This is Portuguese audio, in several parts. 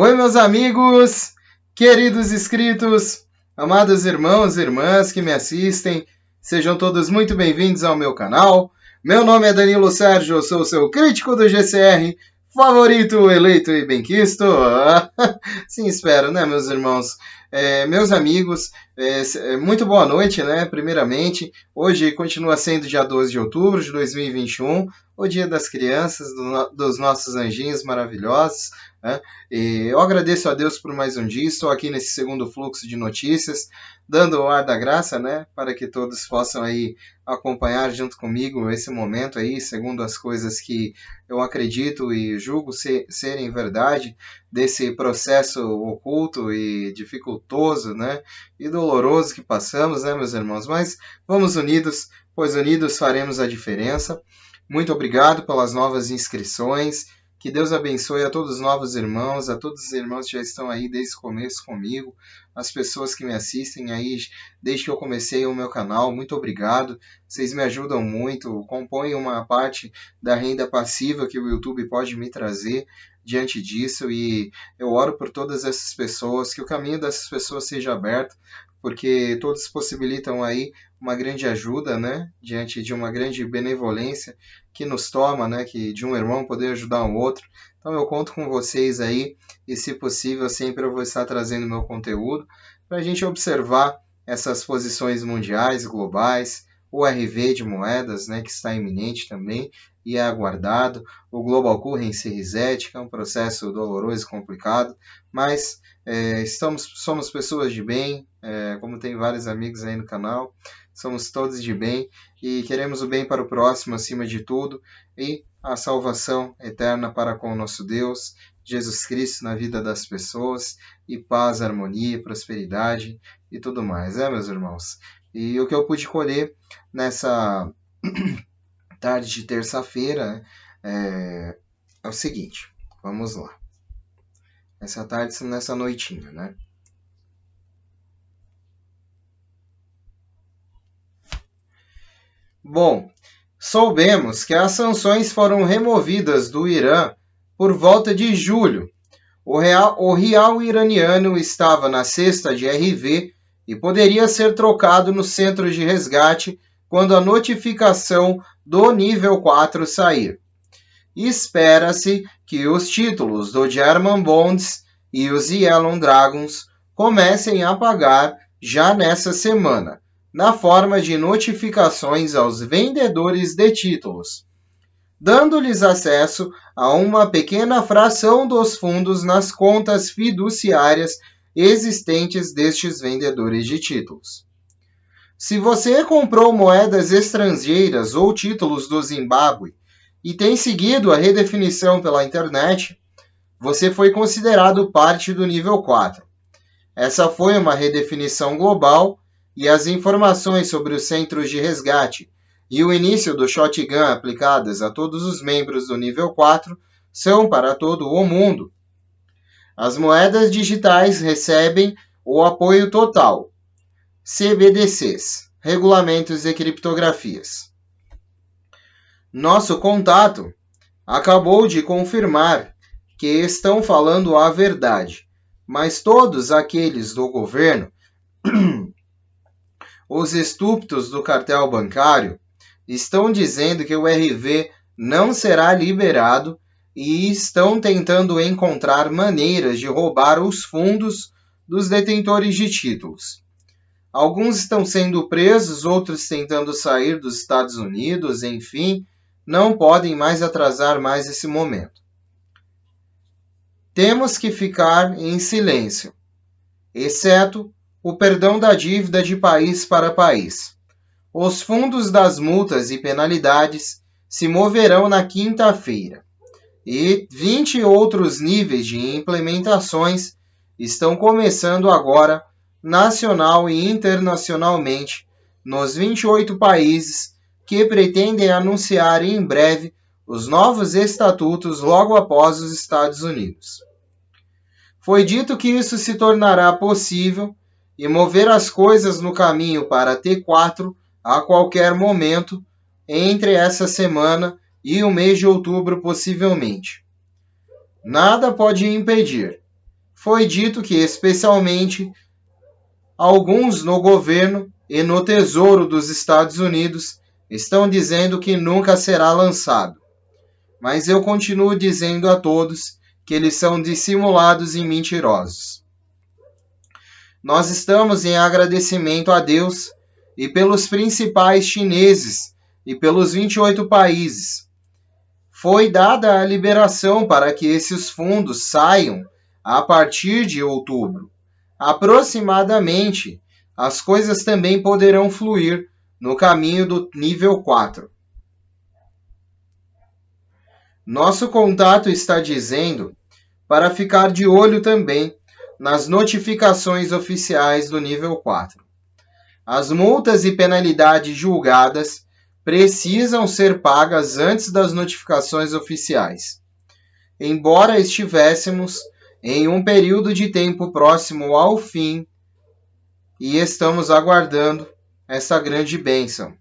Oi, meus amigos, queridos inscritos, amados irmãos e irmãs que me assistem, sejam todos muito bem-vindos ao meu canal. Meu nome é Danilo Sérgio, eu sou o seu crítico do GCR, favorito, eleito e benquisto. Sim, espero, né, meus irmãos? Meus amigos, muito boa noite, né? Primeiramente, hoje continua sendo dia 12 de outubro de 2021, o Dia das Crianças, dos nossos anjinhos maravilhosos, né? E eu agradeço a Deus por mais um dia, estou aqui nesse segundo fluxo de notícias, dando o ar da graça, né? Para que todos possam aí acompanhar junto comigo esse momento aí, segundo as coisas que eu acredito e julgo serem verdade, desse processo oculto e dificultoso, né, e doloroso que passamos, né, meus irmãos? Mas vamos unidos, pois unidos faremos a diferença. Muito obrigado pelas novas inscrições. Que Deus abençoe a todos os novos irmãos, a todos os irmãos que já estão aí desde o começo comigo, as pessoas que me assistem aí desde que eu comecei o meu canal. Muito obrigado. Vocês me ajudam muito, compõem uma parte da renda passiva que o YouTube pode me trazer diante disso, e eu oro por todas essas pessoas, que o caminho dessas pessoas seja aberto, porque todos possibilitam aí uma grande ajuda, né, diante de uma grande benevolência que nos toma, né, que de um irmão poder ajudar o outro. Então eu conto com vocês aí, e se possível sempre eu vou estar trazendo meu conteúdo para a gente observar essas posições mundiais, globais, o RV de moedas, né, que está iminente também e é aguardado, o Global Currency Reset, que é um processo doloroso e complicado, mas somos pessoas de bem, como tem vários amigos aí no canal, somos todos de bem e queremos o bem para o próximo acima de tudo, e a salvação eterna para com o nosso Deus, Jesus Cristo na vida das pessoas, e paz, harmonia, prosperidade e tudo mais, meus irmãos? E o que eu pude colher nessa tarde de terça-feira é o seguinte, vamos lá. Essa tarde, nessa noitinha, né? Bom, soubemos que as sanções foram removidas do Irã por volta de julho. O real iraniano estava na cesta de RV e poderia ser trocado no centro de resgate quando a notificação do nível 4 sair. Espera-se que os títulos do German Bonds e os Yellow Dragons comecem a pagar já nessa semana, na forma de notificações aos vendedores de títulos, dando-lhes acesso a uma pequena fração dos fundos nas contas fiduciárias existentes destes vendedores de títulos. Se você comprou moedas estrangeiras ou títulos do Zimbábue e tem seguido a redefinição pela internet, você foi considerado parte do nível 4. Essa foi uma redefinição global e as informações sobre os centros de resgate e o início do shotgun aplicadas a todos os membros do nível 4 são para todo o mundo. As moedas digitais recebem o apoio total, CBDCs, regulamentos e criptografias. Nosso contato acabou de confirmar que estão falando a verdade, mas todos aqueles do governo, os estúpidos do cartel bancário, estão dizendo que o RV não será liberado e estão tentando encontrar maneiras de roubar os fundos dos detentores de títulos. Alguns estão sendo presos, outros tentando sair dos Estados Unidos, enfim, não podem mais atrasar mais esse momento. Temos que ficar em silêncio, exceto o perdão da dívida de país para país. Os fundos das multas e penalidades se moverão na quinta-feira, e 20 outros níveis de implementações estão começando agora, nacional e internacionalmente, nos 28 países que pretendem anunciar em breve os novos estatutos logo após os Estados Unidos. Foi dito que isso se tornará possível e mover as coisas no caminho para T4 a qualquer momento entre essa semana e o mês de outubro, possivelmente. Nada pode impedir. foi dito que, especialmente, alguns no governo e no Tesouro dos Estados Unidos estão dizendo que nunca será lançado. Mas eu continuo dizendo a todos que eles são dissimulados e mentirosos. Nós estamos em agradecimento a Deus e pelos principais chineses e pelos 28 países. Foi dada a liberação para que esses fundos saiam a partir de outubro. Aproximadamente, as coisas também poderão fluir no caminho do nível 4. Nosso contato está dizendo para ficar de olho também nas notificações oficiais do nível 4. As multas e penalidades julgadas precisam ser pagas antes das notificações oficiais. Embora estivéssemos em um período de tempo próximo ao fim e estamos aguardando essa grande bênção.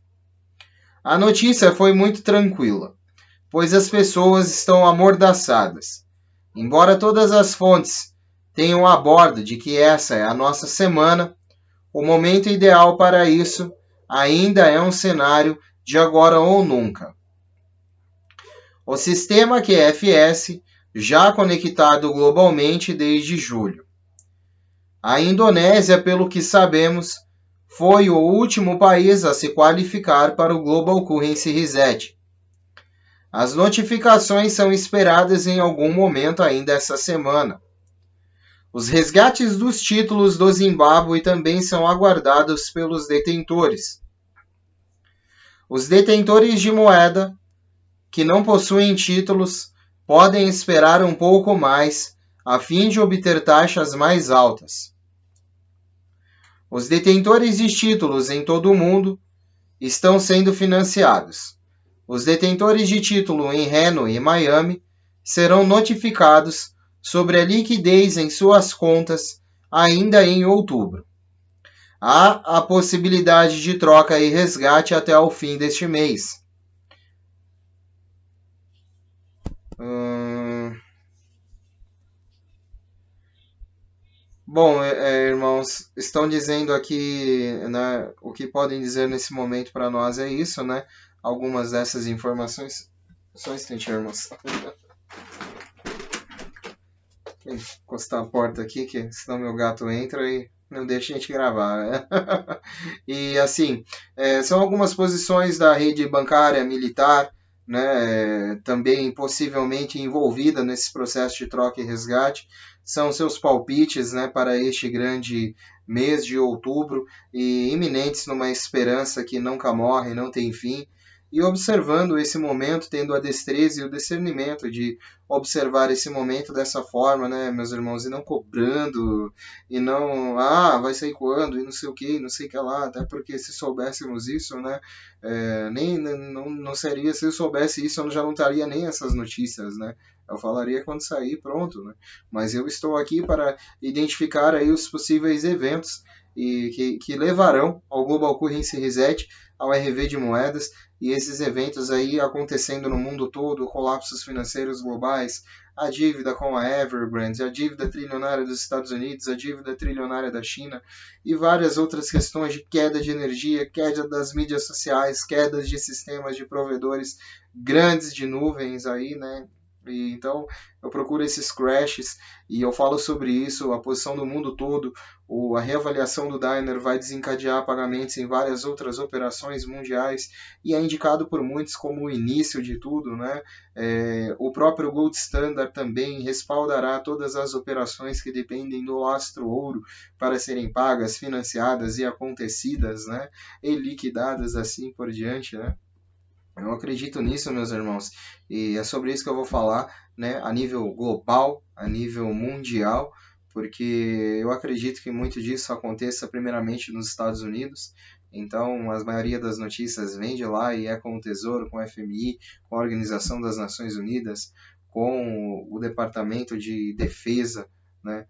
A notícia foi muito tranquila, pois as pessoas estão amordaçadas. Embora todas as fontes tenham a bordo de que essa é a nossa semana, o momento ideal para isso ainda é um cenário de agora ou nunca. O sistema QFS já conectado globalmente desde julho. A Indonésia, pelo que sabemos, foi o último país a se qualificar para o Global Currency Reset. As notificações são esperadas em algum momento ainda essa semana. Os resgates dos títulos do Zimbábue também são aguardados pelos detentores. Os detentores de moeda que não possuem títulos podem esperar um pouco mais a fim de obter taxas mais altas. Os detentores de títulos em todo o mundo estão sendo financiados. Os detentores de título em Reno e Miami serão notificados sobre a liquidez em suas contas ainda em outubro. Há a possibilidade de troca e resgate até o fim deste mês. Bom, irmãos, estão dizendo aqui, né, o que podem dizer nesse momento para nós é isso, né? Algumas dessas informações. Só um instante, irmãos. Vou encostar a porta aqui, que senão meu gato entra e não deixa a gente gravar, né? E assim, são algumas posições da rede bancária militar, né, também possivelmente envolvida nesse processo de troca e resgate. São seus palpites, né, para este grande mês de outubro e iminentes numa esperança que nunca morre, não tem fim. E observando esse momento, tendo a destreza e o discernimento de observar esse momento dessa forma, né, meus irmãos, e não cobrando, e não, vai sair quando, e não sei o que, não sei o que lá, até porque se soubéssemos isso, né, não seria, se eu soubesse isso, eu já não estaria nem essas notícias, né, eu falaria quando sair, pronto, né, mas eu estou aqui para identificar aí os possíveis eventos e que levarão ao Global Currency Reset, ao RV de moedas, e esses eventos aí acontecendo no mundo todo, colapsos financeiros globais, a dívida com a Evergrande, a dívida trilionária dos Estados Unidos, a dívida trilionária da China e várias outras questões de queda de energia, queda das mídias sociais, quedas de sistemas de provedores grandes de nuvens aí, né? E então eu procuro esses crashes e eu falo sobre isso, a posição do mundo todo, a reavaliação do Daimler vai desencadear pagamentos em várias outras operações mundiais e é indicado por muitos como o início de tudo, né? O próprio Gold Standard também respaldará todas as operações que dependem do lastro ouro para serem pagas, financiadas e acontecidas, né? E liquidadas assim por diante, né? Eu acredito nisso, meus irmãos, e é sobre isso que eu vou falar, né, a nível global, a nível mundial, porque eu acredito que muito disso aconteça primeiramente nos Estados Unidos. Então, a maioria das notícias vem de lá e é com o Tesouro, com o FMI, com a Organização das Nações Unidas, com o Departamento de Defesa, né,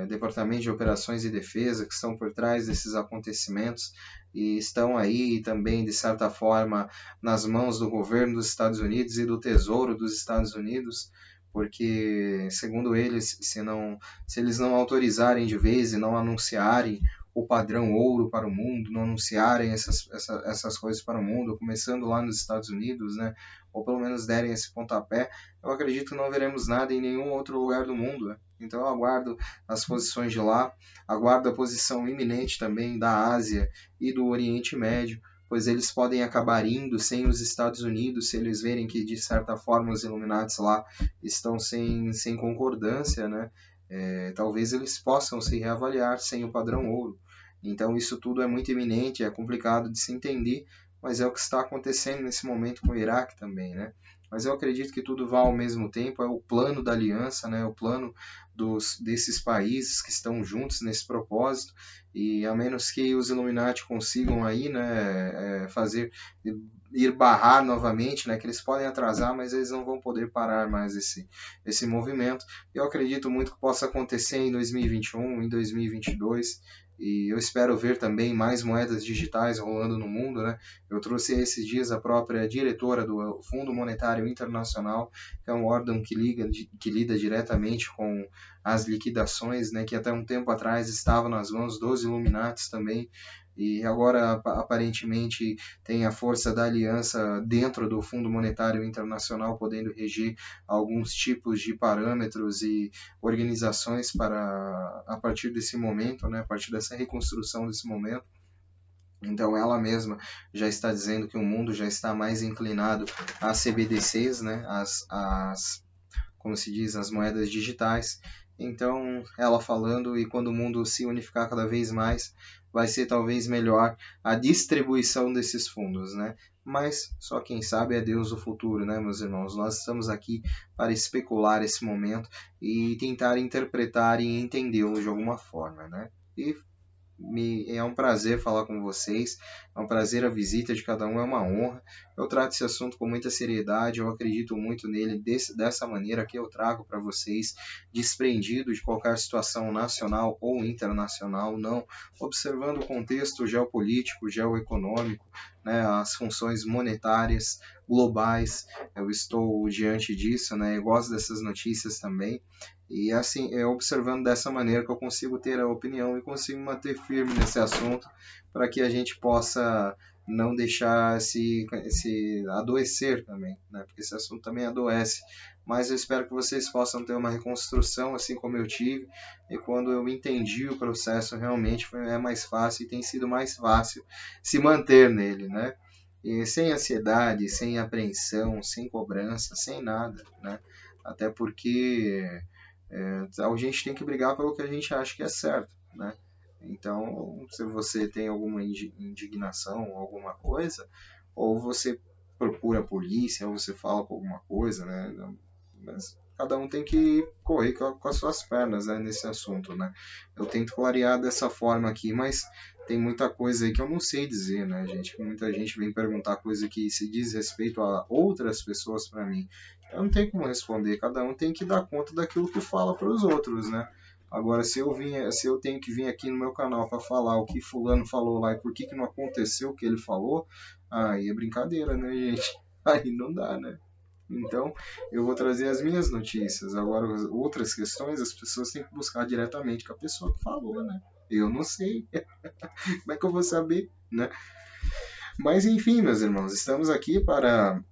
Departamento de Operações e Defesa, que estão por trás desses acontecimentos e estão aí também, de certa forma, nas mãos do governo dos Estados Unidos e do Tesouro dos Estados Unidos, porque, segundo eles, se eles não autorizarem de vez e não anunciarem o padrão ouro para o mundo, não anunciarem essas coisas para o mundo, começando lá nos Estados Unidos, né, ou pelo menos derem esse pontapé, eu acredito que não veremos nada em nenhum outro lugar do mundo, né? Então eu aguardo as posições de lá, aguardo a posição iminente também da Ásia e do Oriente Médio, pois eles podem acabar indo sem os Estados Unidos, se eles verem que, de certa forma, os Illuminati lá estão sem concordância, né? Talvez eles possam se reavaliar sem o padrão ouro. Então, isso tudo é muito iminente, é complicado de se entender, mas é o que está acontecendo nesse momento com o Iraque também, né? Mas eu acredito que tudo vai ao mesmo tempo, é o plano da aliança, né? O plano desses países que estão juntos nesse propósito, e a menos que os Illuminati consigam aí, né, ir barrar novamente, né, que eles podem atrasar, mas eles não vão poder parar mais esse movimento. Eu acredito muito que possa acontecer em 2021, em 2022, e eu espero ver também mais moedas digitais rolando no mundo, né? Eu trouxe esses dias a própria diretora do Fundo Monetário Internacional, que é um órgão que lida diretamente com as liquidações, né, que até um tempo atrás estava nas mãos dos Illuminati também, e agora aparentemente tem a força da aliança dentro do Fundo Monetário Internacional, podendo reger alguns tipos de parâmetros e organizações a partir desse momento, né, a partir dessa reconstrução desse momento. Então ela mesma já está dizendo que o mundo já está mais inclinado às CBDCs, né, como se diz, as moedas digitais. Então, ela falando, e quando o mundo se unificar cada vez mais, vai ser talvez melhor a distribuição desses fundos, né? Mas só quem sabe é Deus do futuro, né, meus irmãos? Nós estamos aqui para especular esse momento e tentar interpretar e entendê-lo de alguma forma, né? E é um prazer falar com vocês, é um prazer a visita de cada um, é uma honra. Eu trato esse assunto com muita seriedade, eu acredito muito nele dessa maneira que eu trago para vocês, desprendido de qualquer situação nacional ou internacional, não, observando o contexto geopolítico, geoeconômico, né, as funções monetárias globais. Eu estou diante disso, né, eu gosto dessas notícias também. E assim, é observando dessa maneira que eu consigo ter a opinião e consigo manter firme nesse assunto para que a gente possa não deixar se adoecer também, né? Porque esse assunto também adoece. Mas eu espero que vocês possam ter uma reconstrução assim como eu tive. E quando eu entendi o processo, realmente é mais fácil e tem sido mais fácil se manter nele, né? E sem ansiedade, sem apreensão, sem cobrança, sem nada, né? Até porque a gente tem que brigar pelo que a gente acha que é certo, né? Então, se você tem alguma indignação, alguma coisa, ou você procura a polícia, ou você fala com alguma coisa, né? Mas cada um tem que correr com as suas pernas, né, nesse assunto, né? Eu tento clarear dessa forma aqui, mas tem muita coisa aí que eu não sei dizer, né, gente? Muita gente vem perguntar coisa que se diz respeito a outras pessoas para mim. Eu não tenho como responder, cada um tem que dar conta daquilo que fala para os outros, né? Agora, se eu tenho que vir aqui no meu canal para falar o que fulano falou lá e por que não aconteceu o que ele falou, aí é brincadeira, né, gente? Aí não dá, né? Então, eu vou trazer as minhas notícias. Agora, outras questões, as pessoas têm que buscar diretamente com a pessoa que falou, né? Eu não sei. Como é que eu vou saber, né? Mas, enfim, meus irmãos, estamos aqui para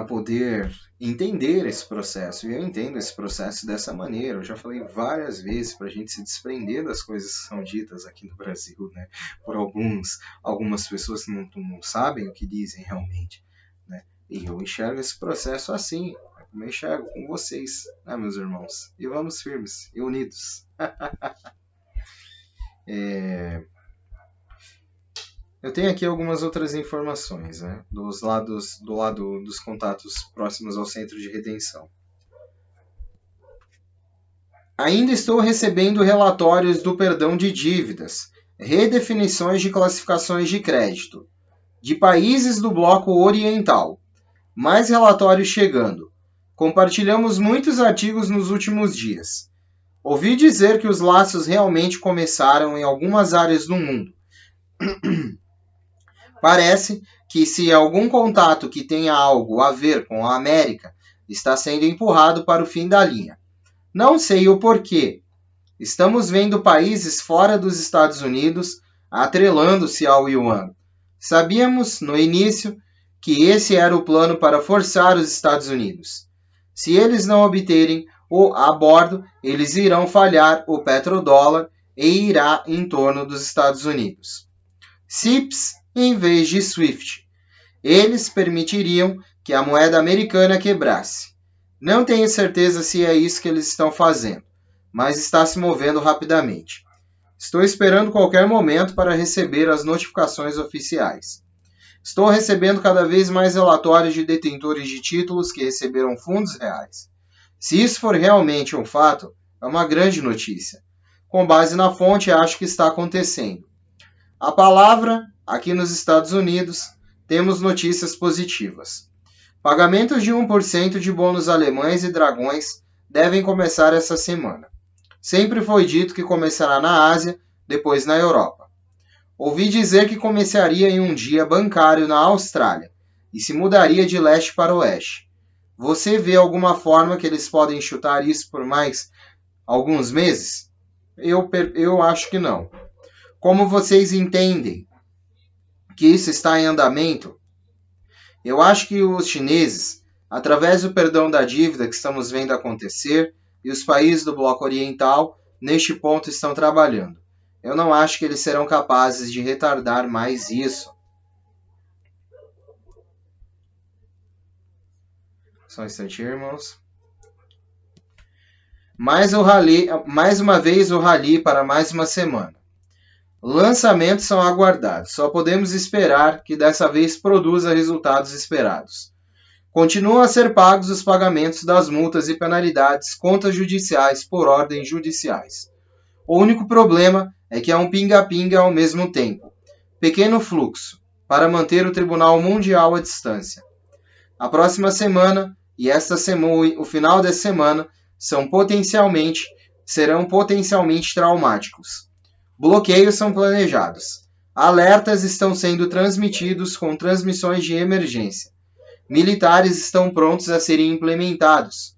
poder entender esse processo. E eu entendo esse processo dessa maneira. Eu já falei várias vezes para a gente se desprender das coisas que são ditas aqui no Brasil, né? Por algumas pessoas que não sabem o que dizem realmente, né? E eu enxergo esse processo assim, como eu enxergo com vocês, né, meus irmãos? E vamos firmes e unidos. Eu tenho aqui algumas outras informações, né, do lado dos contatos próximos ao Centro de Redenção. Ainda estou recebendo relatórios do perdão de dívidas, redefinições de classificações de crédito, de países do bloco oriental. Mais relatórios chegando. Compartilhamos muitos artigos nos últimos dias. Ouvi dizer que os laços realmente começaram em algumas áreas do mundo. Parece que se algum contato que tenha algo a ver com a América está sendo empurrado para o fim da linha. Não sei o porquê. Estamos vendo países fora dos Estados Unidos atrelando-se ao yuan. Sabíamos, no início, que esse era o plano para forçar os Estados Unidos. Se eles não obterem o a bordo, eles irão falhar o petrodólar e irá em torno dos Estados Unidos. CIPS em vez de SWIFT. Eles permitiriam que a moeda americana quebrasse. Não tenho certeza se é isso que eles estão fazendo, mas está se movendo rapidamente. Estou esperando qualquer momento para receber as notificações oficiais. Estou recebendo cada vez mais relatórios de detentores de títulos que receberam fundos reais. Se isso for realmente um fato, é uma grande notícia. Com base na fonte, acho que está acontecendo. A palavra, aqui nos Estados Unidos, temos notícias positivas. Pagamentos de 1% de bônus alemães e dragões devem começar essa semana. Sempre foi dito que começará na Ásia, depois na Europa. Ouvi dizer que começaria em um dia bancário na Austrália e se mudaria de leste para oeste. Você vê alguma forma que eles podem chutar isso por mais alguns meses? Eu acho que não. Como vocês entendem que isso está em andamento? Eu acho que os chineses, através do perdão da dívida que estamos vendo acontecer, e os países do bloco oriental, neste ponto estão trabalhando. Eu não acho que eles serão capazes de retardar mais isso. Só um instantinho, irmãos. Mais uma vez o rally para mais uma semana. Lançamentos são aguardados. Só podemos esperar que dessa vez produza resultados esperados. Continuam a ser pagos os pagamentos das multas e penalidades, contas judiciais por ordens judiciais. O único problema é que há um pinga-pinga ao mesmo tempo. Pequeno fluxo, para manter o Tribunal Mundial à distância. A próxima semana e esta semana, o final dessa semana serão potencialmente traumáticos. Bloqueios são planejados. Alertas estão sendo transmitidos com transmissões de emergência. Militares estão prontos a serem implementados.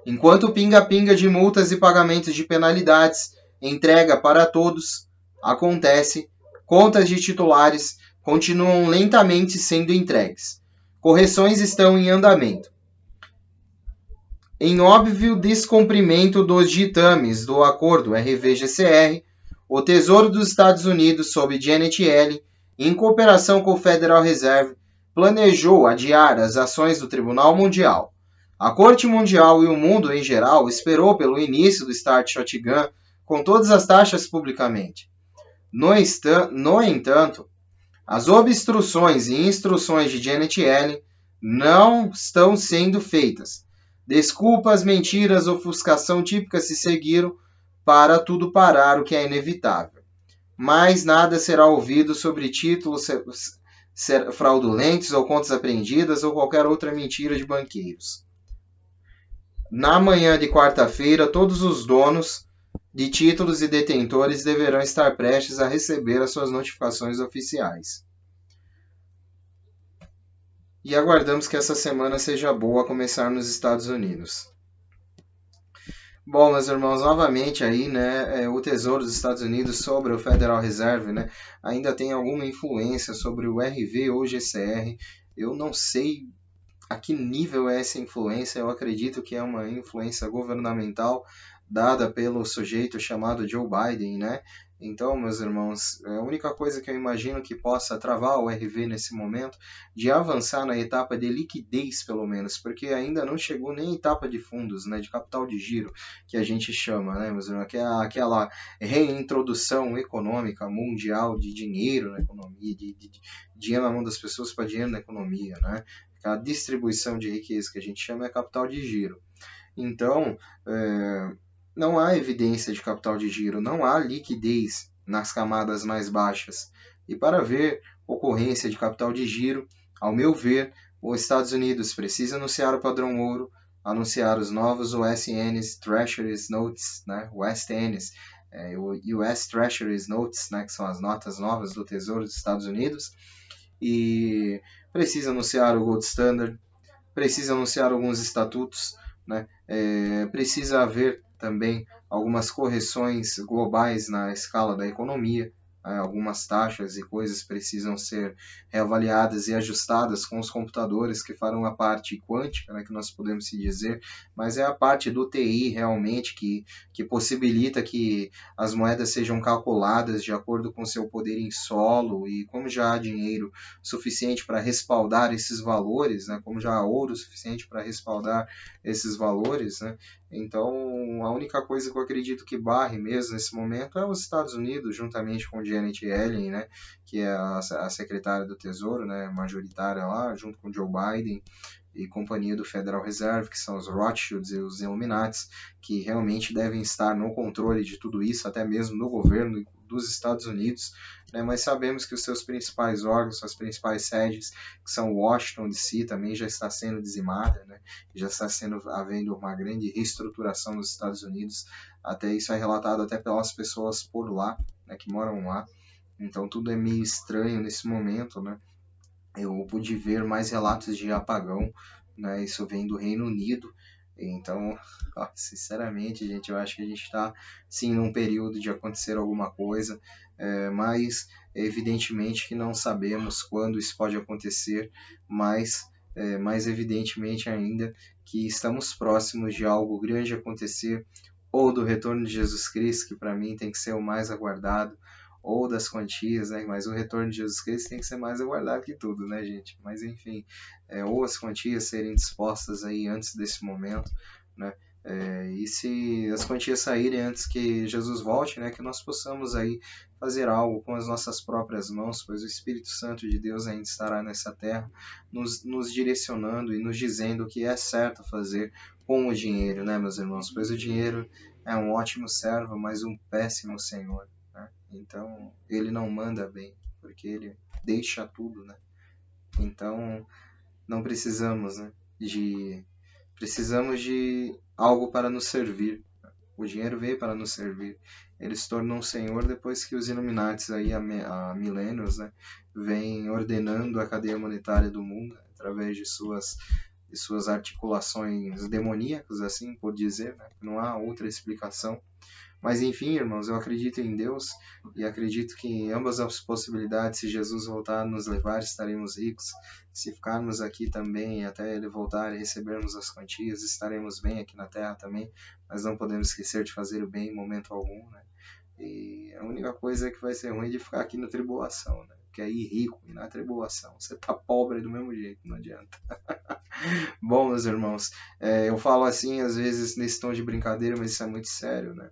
Enquanto o pinga-pinga de multas e pagamentos de penalidades, entrega para todos, acontece, contas de titulares continuam lentamente sendo entregues. Correções estão em andamento. Em óbvio descumprimento dos ditames do acordo RV-GCR, o Tesouro dos Estados Unidos, sob Janet Yellen, em cooperação com o Federal Reserve, planejou adiar as ações do Tribunal Mundial. A Corte Mundial e o mundo em geral esperou pelo início do Start Shotgun com todas as taxas publicamente. No entanto, as obstruções e instruções de Janet Yellen não estão sendo feitas. Desculpas, mentiras, ofuscação típica se seguiram para tudo parar, o que é inevitável. Mas nada será ouvido sobre títulos fraudulentos ou contas apreendidas ou qualquer outra mentira de banqueiros. Na manhã de quarta-feira, todos os donos de títulos e detentores deverão estar prestes a receber as suas notificações oficiais. E aguardamos que essa semana seja boa a começar nos Estados Unidos. Bom, meus irmãos, novamente aí, né, o Tesouro dos Estados Unidos sobre o Federal Reserve, né, ainda tem alguma influência sobre o RV ou GCR. Eu não sei a que nível é essa influência, eu acredito que é uma influência governamental dada pelo sujeito chamado Joe Biden, né? Então, meus irmãos, a única coisa que eu imagino que possa travar o RV nesse momento de avançar na etapa de liquidez, pelo menos, porque ainda não chegou nem a etapa de fundos, né, de capital de giro, que a gente chama, né, meus irmãos, que é aquela reintrodução econômica mundial de dinheiro na economia, de dinheiro na mão das pessoas para dinheiro na economia, né? A distribuição de riqueza que a gente chama é capital de giro. Então, não há evidência de capital de giro, não há liquidez nas camadas mais baixas. E para ver ocorrência de capital de giro, ao meu ver, os Estados Unidos precisa anunciar o padrão ouro, anunciar os novos USNs, Treasuries Notes, né, USNs, US Treasuries Notes, né, que são as notas novas do Tesouro dos Estados Unidos, e precisa anunciar o Gold Standard, precisa anunciar alguns estatutos, né? Precisa haver também algumas correções globais na escala da economia, algumas taxas e coisas precisam ser reavaliadas e ajustadas com os computadores que farão a parte quântica, né, que nós podemos se dizer, mas é a parte do TI realmente que possibilita que as moedas sejam calculadas de acordo com seu poder em solo e como já há dinheiro suficiente para respaldar esses valores, né, como já há ouro suficiente para respaldar esses valores, né, então a única coisa que eu acredito que barre mesmo nesse momento é os Estados Unidos, juntamente com Janet Yellen, né, que é a secretária do Tesouro, né, majoritária lá, junto com Joe Biden e companhia do Federal Reserve, que são os Rothschilds e os Illuminatis, que realmente devem estar no controle de tudo isso, até mesmo no governo dos Estados Unidos, né? Mas sabemos que os seus principais órgãos, suas principais sedes, que são Washington DC, também já está sendo dizimada, né? Já está havendo uma grande reestruturação nos Estados Unidos, até isso é relatado até pelas pessoas por lá, né, que moram lá, então tudo é meio estranho nesse momento, né? Eu pude ver mais relatos de apagão, né? Isso vem do Reino Unido. Então, sinceramente, gente, eu acho que a gente está sim num período de acontecer alguma coisa, mas evidentemente que não sabemos quando isso pode acontecer, mas mais evidentemente ainda que estamos próximos de algo grande acontecer, ou do retorno de Jesus Cristo, que para mim tem que ser o mais aguardado, ou das quantias, né? Mas o retorno de Jesus Cristo tem que ser mais aguardado que tudo, né, gente? Mas enfim, ou as quantias serem dispostas aí antes desse momento, né? E se as quantias saírem antes que Jesus volte, né, que nós possamos aí fazer algo com as nossas próprias mãos, pois o Espírito Santo de Deus ainda estará nessa terra, nos direcionando e nos dizendo o que é certo fazer com o dinheiro, né, meus irmãos? Pois o dinheiro é um ótimo servo, mas um péssimo senhor. Então, ele não manda bem, porque ele deixa tudo, né? Então, não precisamos, né, precisamos de algo para nos servir. O dinheiro veio para nos servir. Ele se tornou um senhor depois que os Illuminatis aí há milênios, né, vêm ordenando a cadeia monetária do mundo através de suas articulações demoníacas, assim por dizer, né? Não há outra explicação. Mas enfim, irmãos, eu acredito em Deus e acredito que em ambas as possibilidades, se Jesus voltar a nos levar, estaremos ricos. Se ficarmos aqui também até Ele voltar e recebermos as quantias, estaremos bem aqui na terra também, mas não podemos esquecer de fazer o bem em momento algum, né? E a única coisa é que vai ser ruim de ficar aqui na tribulação, né? Porque aí rico e na tribulação, você tá pobre do mesmo jeito, não adianta. Bom, meus irmãos, eu falo assim às vezes nesse tom de brincadeira, mas isso é muito sério, né?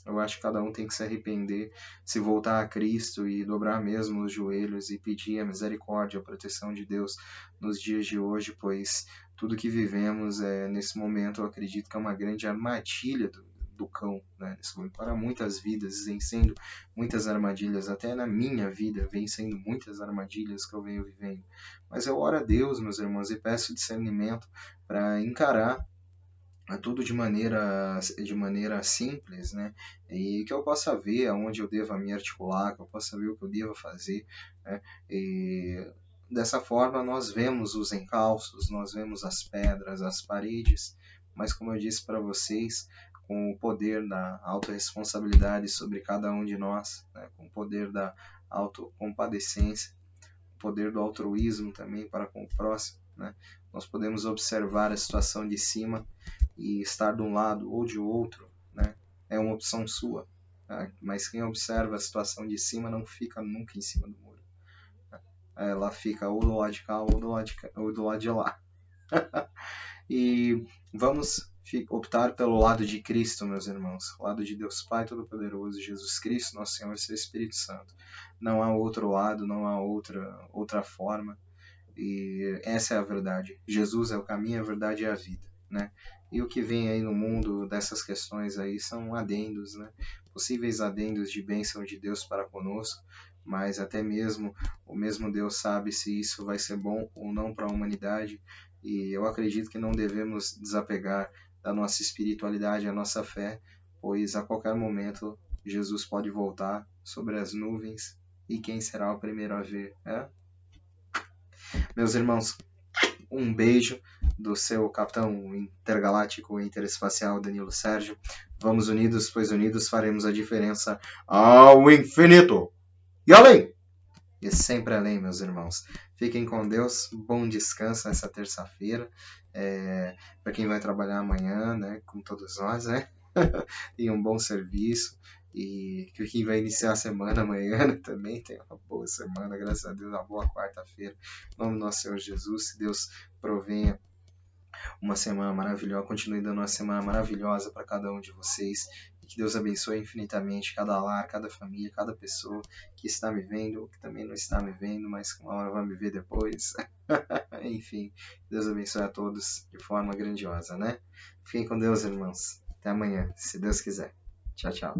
Eu acho que cada um tem que se arrepender, se voltar a Cristo e dobrar mesmo os joelhos e pedir a misericórdia, a proteção de Deus nos dias de hoje, pois tudo que vivemos nesse momento eu acredito que é uma grande armadilha do cão, né? Para muitas vidas vem sendo muitas armadilhas, até na minha vida vem sendo muitas armadilhas que eu venho vivendo. Mas eu oro a Deus, meus irmãos, e peço discernimento para encarar tudo de maneira simples, né? E que eu possa ver aonde eu devo me articular, que eu possa ver o que eu devo fazer, né? E dessa forma nós vemos os encalços, nós vemos as pedras, as paredes, mas como eu disse para vocês, com o poder da autorresponsabilidade sobre cada um de nós, né? Com o poder da autocompadecência, o poder do altruísmo também para com o próximo, né? Nós podemos observar a situação de cima e estar de um lado ou de outro, né, é uma opção sua. Tá? Mas quem observa a situação de cima não fica nunca em cima do muro. Tá? Ela fica ou do lado de cá ou do lado de lá. E vamos optar pelo lado de Cristo, meus irmãos. O lado de Deus Pai Todo-Poderoso, Jesus Cristo, nosso Senhor e seu Espírito Santo. Não há outro lado, não há outra forma. E essa é a verdade. Jesus é o caminho, a verdade e a vida, né? E o que vem aí no mundo dessas questões aí são adendos, né? Possíveis adendos de bênção de Deus para conosco, mas até mesmo o mesmo Deus sabe se isso vai ser bom ou não para a humanidade. E eu acredito que não devemos desapegar da nossa espiritualidade, a nossa fé, pois a qualquer momento Jesus pode voltar sobre as nuvens e quem será o primeiro a ver? Meus irmãos, um beijo. do seu capitão intergaláctico interespacial Danilo Sérgio. Vamos unidos, pois unidos faremos a diferença ao infinito e além! E sempre além, meus irmãos. Fiquem com Deus, bom descanso nessa terça-feira. Para quem vai trabalhar amanhã, né, com todos nós, né? E um bom serviço. E quem vai iniciar a semana amanhã também tem uma boa semana, graças a Deus, uma boa quarta-feira. Em nome do nosso Senhor Jesus, se Deus provenha uma semana maravilhosa, continue dando uma semana maravilhosa para cada um de vocês. E que Deus abençoe infinitamente cada lar, cada família, cada pessoa que está me vendo, ou que também não está me vendo, mas que uma hora vai me ver depois. Enfim, Deus abençoe a todos de forma grandiosa, né? Fiquem com Deus, irmãos. Até amanhã, se Deus quiser. Tchau, tchau.